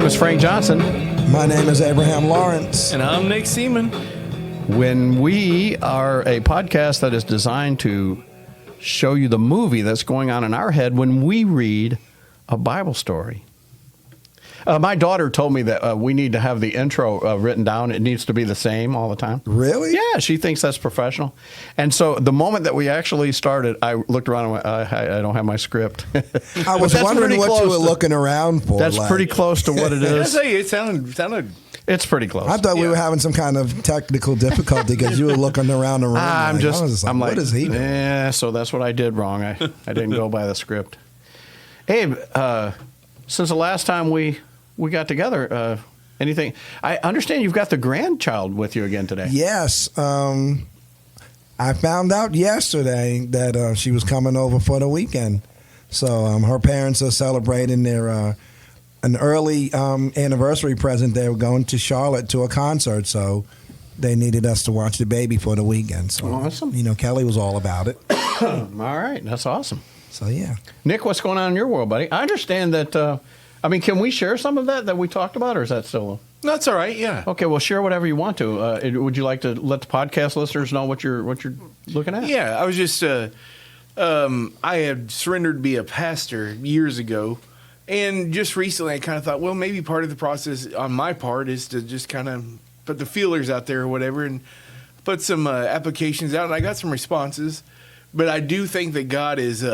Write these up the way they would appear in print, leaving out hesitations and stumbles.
name is Frank Johnson. My name is Abraham Lawrence. And I'm Nick Seaman. When we are a podcast that is designed to show you the movie that's going on in our head when we read a Bible story. My daughter told me that we need to have the intro written down. It needs to be the same all the time. Really? Yeah, she thinks that's professional. And so the moment that we actually started, I looked around and went, I don't have my script. I was wondering what you were looking around for. That's pretty close to what it is. It sounded. It's pretty close. I thought we were having some kind of technical difficulty because you were looking around the room. I'm like, what is he doing? Yeah, so that's what I did wrong. I didn't go by the script. Abe, since the last time we got together, anything? I understand you've got the grandchild with you again today. Yes. I found out yesterday that she was coming over for the weekend. So her parents are celebrating their an early anniversary present. They were going to Charlotte to a concert, so they needed us to watch the baby for the weekend. So, awesome. Kelly was all about it. All right, that's awesome. So, yeah. Nick, what's going on in your world, buddy? I understand that, can we share some of that we talked about, or is that still... That's all right, yeah. Okay, well, share whatever you want to. Would you like to let the podcast listeners know what you're looking at? Yeah, I was just... I had surrendered to be a pastor years ago, and just recently I kind of thought, well, maybe part of the process on my part is to just kind of put the feelers out there or whatever and put some applications out, and I got some responses. But I do think that God is...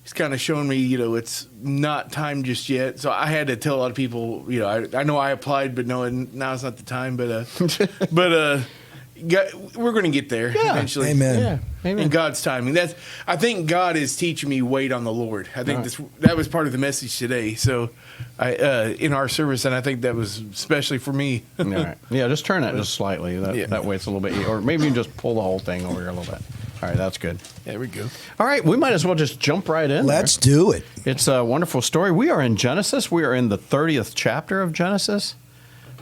He's kind of showing me, it's not time just yet. So I had to tell a lot of people, I know I applied, but no, now's not the time. But we're going to get there eventually. Amen. Yeah. Amen. In God's timing. I think God is teaching me wait on the Lord. I think that was part of the message today. So in our service, and I think that was especially for me. All right. Yeah, just turn it just slightly. That way it's a little bit, or maybe you can just pull the whole thing over here a little bit. All right, that's good. There we go. All right, we might as well just jump right in. Let's do it. It's a wonderful story. We are in Genesis. We are in the 30th chapter of Genesis.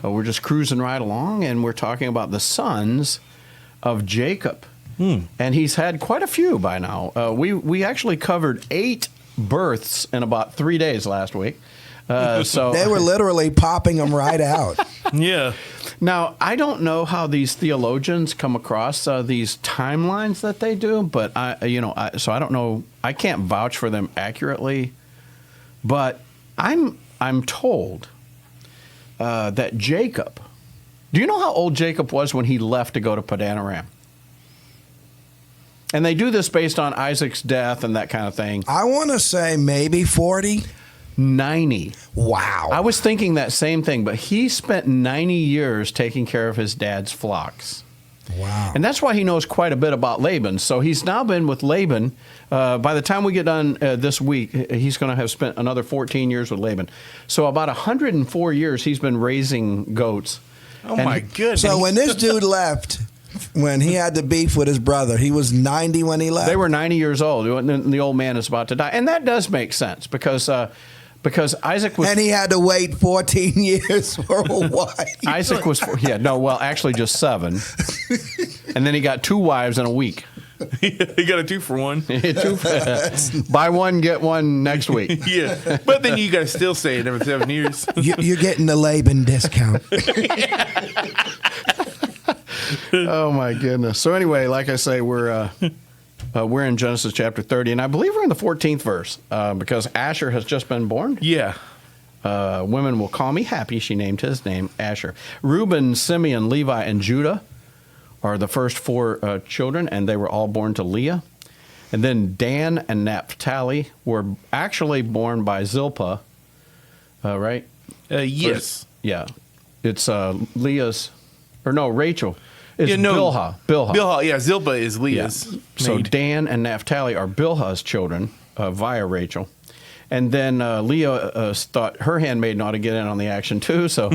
We're just cruising right along, and we're talking about the sons of Jacob. And he's had quite a few by now. We actually covered 8 births in about 3 days last week. So they were literally popping them right out. Yeah. Now, I don't know how these theologians come across these timelines that they do, but so I don't know. I can't vouch for them accurately, but I'm told that Jacob. Do you know how old Jacob was when he left to go to Padan Aram? And they do this based on Isaac's death and that kind of thing. I want to say maybe 40. 90. Wow. I was thinking that same thing, but he spent 90 years taking care of his dad's flocks. Wow. And that's why he knows quite a bit about Laban. So he's now been with Laban. By the time we get done this week, he's going to have spent another 14 years with Laban. So about 104 years he's been raising goats. Oh, my goodness. So when this dude left, when he had the beef with his brother, he was 90 when he left? They were 90 years old, and the old man is about to die. And that does make sense because Isaac was... And he had to wait 14 years for a wife. Isaac was... actually just 7. And then he got 2 wives in a week. He got a 2-for-1. Buy one, get one next week. Yeah. But then you got to still say it every 7 years. You're getting the Laban discount. Oh, my goodness. So anyway, like I say, we're in Genesis chapter 30, and I believe we're in the 14th verse because Asher has just been born. Yeah. Women will call me happy. She named his name Asher. Reuben, Simeon, Levi, and Judah are the first 4 children, and they were all born to Leah. And then Dan and Naphtali were actually born by Zilpah, right? Yes. Yeah. It's Leah's, or no, Rachel. It's Bilhah. Bilhah, yeah. Zilpah is Leah's Yeah. So maid. Dan and Naphtali are Bilhah's children via Rachel. And then Leah thought her handmaiden ought to get in on the action too. So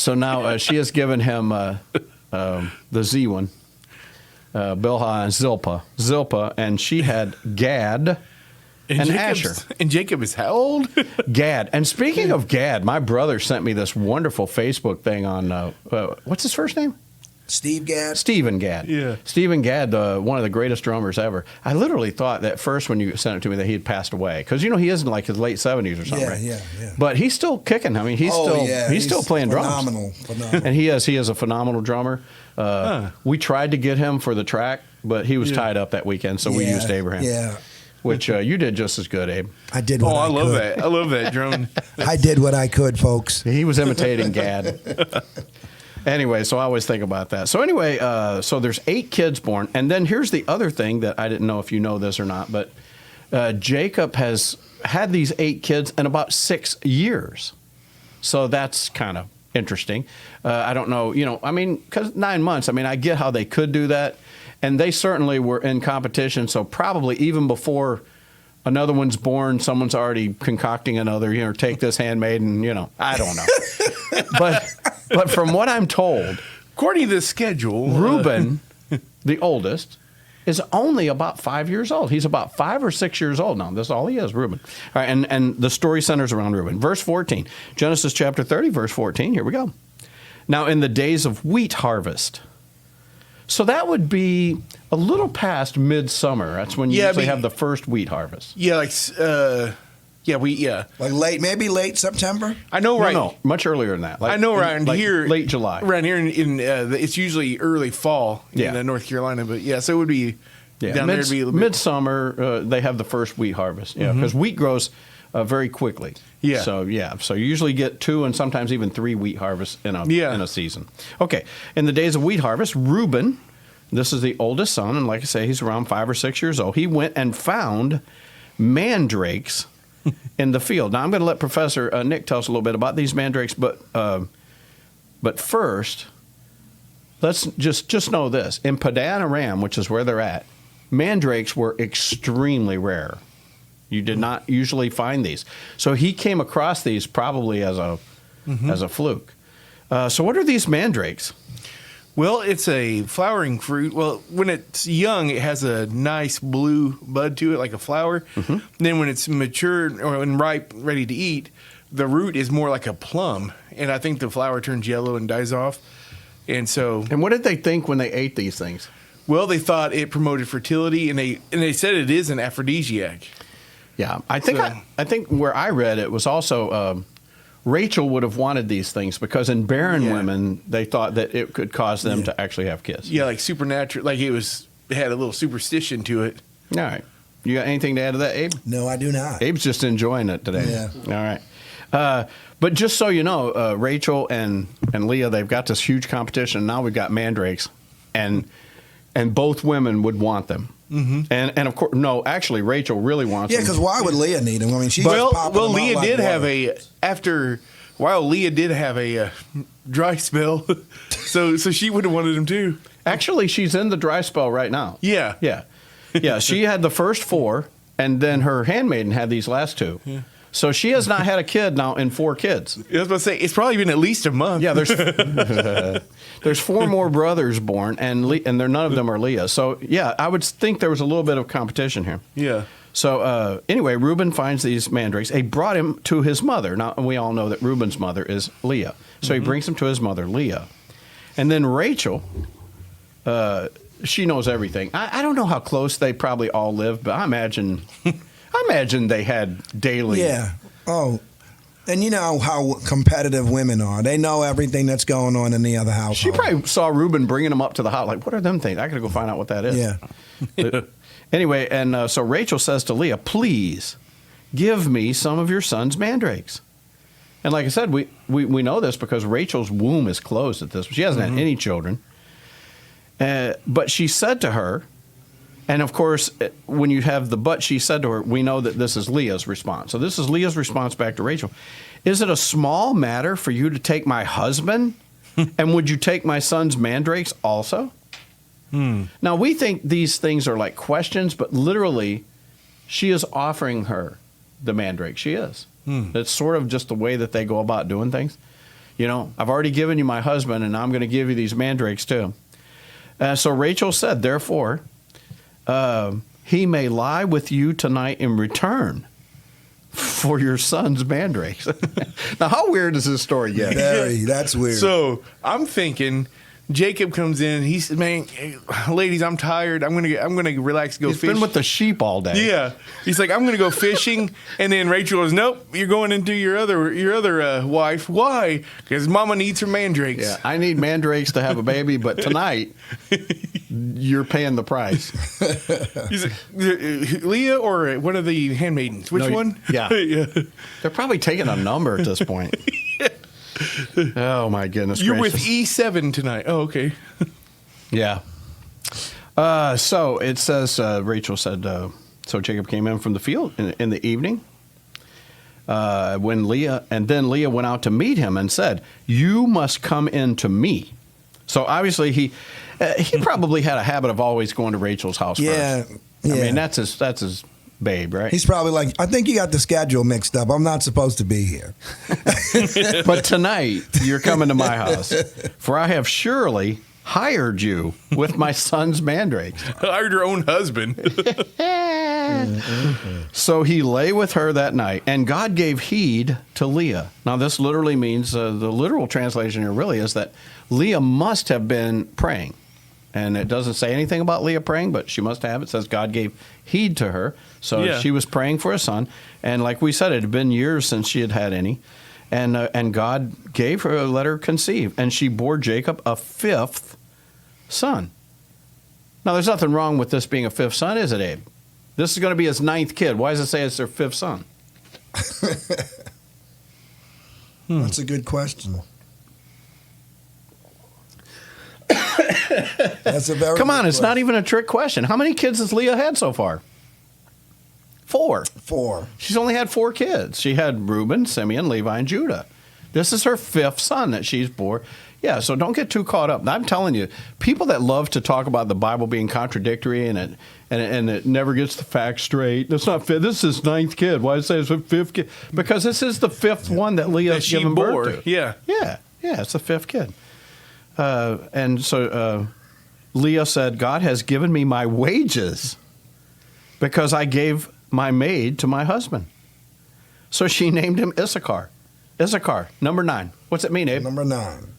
now she has given him the Z one, Bilhah and Zilpah, and she had Gad and Asher. And Jacob is how old? Gad. And speaking of Gad, my brother sent me this wonderful Facebook thing on, what's his first name? Steve Gadd. Stephen Gadd. Yeah. Stephen Gadd, one of the greatest drummers ever. I literally thought that first when you sent it to me that he had passed away. Because, you know, he is in like his late 70s or something, Yeah, right? yeah. But he's still kicking. I mean, he's still playing drums. Phenomenal. And he is a phenomenal drummer. We tried to get him for the track, but he was tied up that weekend, so we used Abraham. Yeah. Which you did just as good, Abe. I did what I could. love that. I love that drone. I did what I could, folks. He was imitating Gadd. Anyway, so I always think about that. So anyway, so there's 8 kids born. And then here's the other thing that I didn't know if you know this or not, but Jacob has had these 8 kids in about 6 years. So that's kind of interesting. I don't know, you know, I mean, because 9 months, I mean, I get how they could do that. And they certainly were in competition. So probably even before another one's born, someone's already concocting another, you know, take this handmaiden, you know, I don't know. But from what I'm told, According to the schedule, Reuben, the oldest, is only about 5 years old. He's about 5 or 6 years old now. That's all he is, Reuben. All right, and the story centers around Reuben. Verse 14, Genesis chapter 30, verse 14. Here we go. Now, in the days of wheat harvest. So that would be a little past midsummer. That's when you usually have the first wheat harvest. yeah, like Like maybe late September? I know, right? No, much earlier than that. Like I know around here, late July. Around here, it's usually early fall in North Carolina, but so it would be down there. It'd be a little bit. Midsummer. They have the first wheat harvest. Yeah, because wheat grows very quickly. Yeah. So you usually get 2 and sometimes even 3 wheat harvests in a season. Okay. In the days of wheat harvest, Reuben, this is the oldest son, and like I say, he's around 5 or 6 years old. He went and found mandrakes in the field. Now I'm going to let Professor Nick tell us a little bit about these mandrakes, but first, let's just know this: in Padan Aram, which is where they're at, mandrakes were extremely rare. You did not usually find these. So he came across these probably as a fluke. So what are these mandrakes? Well, it's a flowering fruit. Well, when it's young, it has a nice blue bud to it, like a flower. Then when it's mature or when ripe, ready to eat, the root is more like a plum. And I think the flower turns yellow and dies off. And what did they think when they ate these things? Well, they thought it promoted fertility, and they said it is an aphrodisiac. Yeah, I think where I read it was also Rachel would have wanted these things because in barren women they thought that it could cause them to actually have kids. Yeah, like supernatural, like it had a little superstition to it. All right, you got anything to add to that, Abe? No, I do not. Abe's just enjoying it today. Yeah. All right. But just so you know, Rachel and Leah, they've got this huge competition. Now we've got mandrakes, and both women would want them. And of course, no, actually, Rachel really wants them. Yeah, because why would Leah need them? I mean, she's well, Leah did have after a while. Leah did have a dry spell, so she would have wanted them too. Actually, she's in the dry spell right now. Yeah. She had the first 4, and then her handmaiden had these last 2. Yeah. So she has not had a kid now in 4 kids. I was about to say, it's probably been at least a month. Yeah, there's 4 more brothers born, and none of them are Leah. So, yeah, I would think there was a little bit of competition here. Yeah. So, anyway, Reuben finds these mandrakes. He brought him to his mother. Now, we all know that Reuben's mother is Leah. So he brings him to his mother, Leah. And then Rachel, she knows everything. I don't know how close they probably all live, but I imagine they had daily. Yeah. Oh, and you know how competitive women are. They know everything that's going on in the other household. She probably saw Reuben bringing them up to the house. Like, what are them things? I got to go find out what that is. Yeah. But anyway, and so Rachel says to Leah, please give me some of your son's mandrakes. And like I said, we know this because Rachel's womb is closed at this. She hasn't had any children. But she said to her, and of course, when you have the but she said to her, we know that this is Leah's response. So this is Leah's response back to Rachel. Is it a small matter for you to take my husband? And would you take my son's mandrakes also? Now, we think these things are like questions, but literally, she is offering her the mandrake. She is. It's sort of just the way that they go about doing things. You know, I've already given you my husband, and I'm going to give you these mandrakes too. So Rachel said, therefore, he may lie with you tonight in return for your son's mandrakes. Now, how weird does this story get? Very. That's weird. So I'm thinking Jacob comes in. He said, "Man, ladies, I'm tired. I'm gonna relax, go He's fish." been with the sheep all day. Yeah, he's like, "I'm gonna go fishing," and then Rachel goes, "Nope, you're going into your other wife. Why? Because Mama needs her mandrakes." Yeah, I need mandrakes to have a baby, but tonight you're paying the price. He's like, Leah or one of the handmaidens? Which No, one? yeah. yeah. They're probably taking a number at this point. Oh my goodness You're gracious. with E7 tonight. Oh, okay. Yeah. So it says, Rachel said, so Jacob came in from the field in the evening. Then Leah went out to meet him and said, "You must come in to me." So obviously he probably had a habit of always going to Rachel's house Yeah, first. yeah. I mean, that's his babe, right? He's probably like, I think you got the schedule mixed up. I'm not supposed to be here. But tonight you're coming to my house, for I have surely hired you with my son's mandrakes. Hired her own husband. So he lay with her that night, and God gave heed to Leah. Now, this literally means, the literal translation here really is that Leah must have been praying. And it doesn't say anything about Leah praying, but she must have. It says God gave heed to her. So Yeah. she was praying for a son. And like we said, it had been years since she had had any. And God gave her, let her conceive. And she bore Jacob a fifth son. Now, there's nothing wrong with this being a fifth son, is it, Abe? This is going to be his ninth kid. Why does it say it's their fifth son? That's a good question. That's a very Come on, good it's not question. even a trick question. How many kids has Leah had so far? 4. 4. She's only had 4 kids. She had Reuben, Simeon, Levi, and Judah. This is her 5th son that she's bore. Yeah, so don't get too caught up. I'm telling you, people that love to talk about the Bible being contradictory and it never gets the facts straight. That's not fit. This is his 9th kid. Why does it say it's the 5th kid? Because this is the 5th one that Leah's That she given bore. birth to. Yeah. Yeah, it's the 5th kid. And so Leah said, God has given me my wages because I gave my maid to my husband. So she named him Issachar. Issachar, number 9. What's it mean, Abe? Number 9.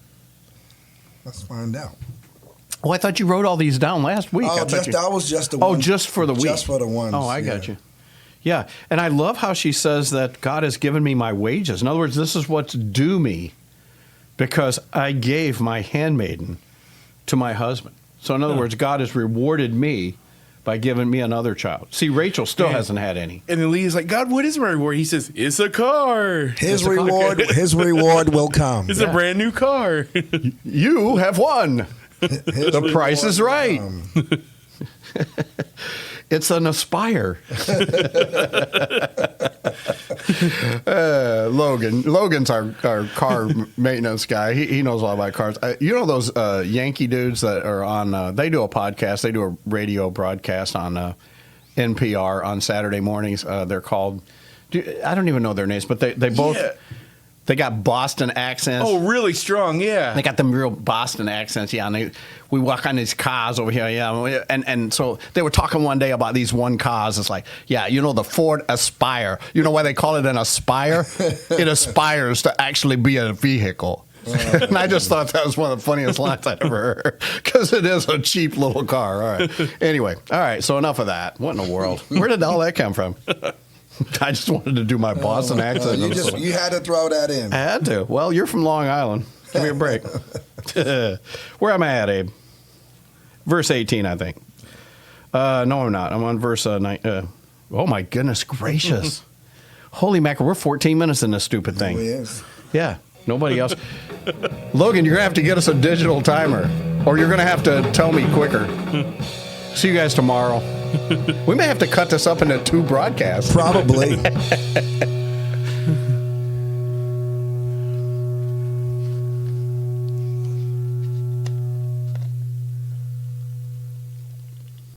Let's find out. Oh, I thought you wrote all these down last week. Oh, that was just the one. Oh, just for the week. Just for the ones. Oh, I got you. Yeah, and I love how she says that God has given me my wages. In other words, this is what's due me because I gave my handmaiden to my husband. So in other words, God has rewarded me by giving me another child. See, Rachel still hasn't had any. And then Leah's like, God, what is my reward? He says, it's a car. His reward will come. It's a brand new car. You have won. The price is right. It's an Aspire. Logan's our car maintenance guy. He knows all about cars. You know those Yankee dudes that are on, they do a podcast, they do a radio broadcast on NPR on Saturday mornings. They're called, I don't even know their names, but they both, they got Boston accents. Oh, really strong, yeah. They got them real Boston accents, yeah. And we walk on these cars over here, yeah. And so they were talking one day about these one cars. It's like, yeah, you know the Ford Aspire. You know why they call it an Aspire? It aspires to actually be a vehicle. And I just thought that was one of the funniest lines I'd ever heard because it is a cheap little car. All right. Anyway, all right. So enough of that. What in the world? Where did all that come from? I just wanted to do my Boston accent. You had to throw that in. I had to. Well, you're from Long Island. Give me a break. Where am I at, Abe? Verse 18, I think. No, I'm not. I'm on verse 9. Oh, my goodness gracious. Holy mackerel. We're 14 minutes in this stupid thing. Oh, yes. Yeah. Nobody else. Logan, you're going to have to get us a digital timer, or you're going to have to tell me quicker. See you guys tomorrow. We may have to cut this up into 2 broadcasts. Probably.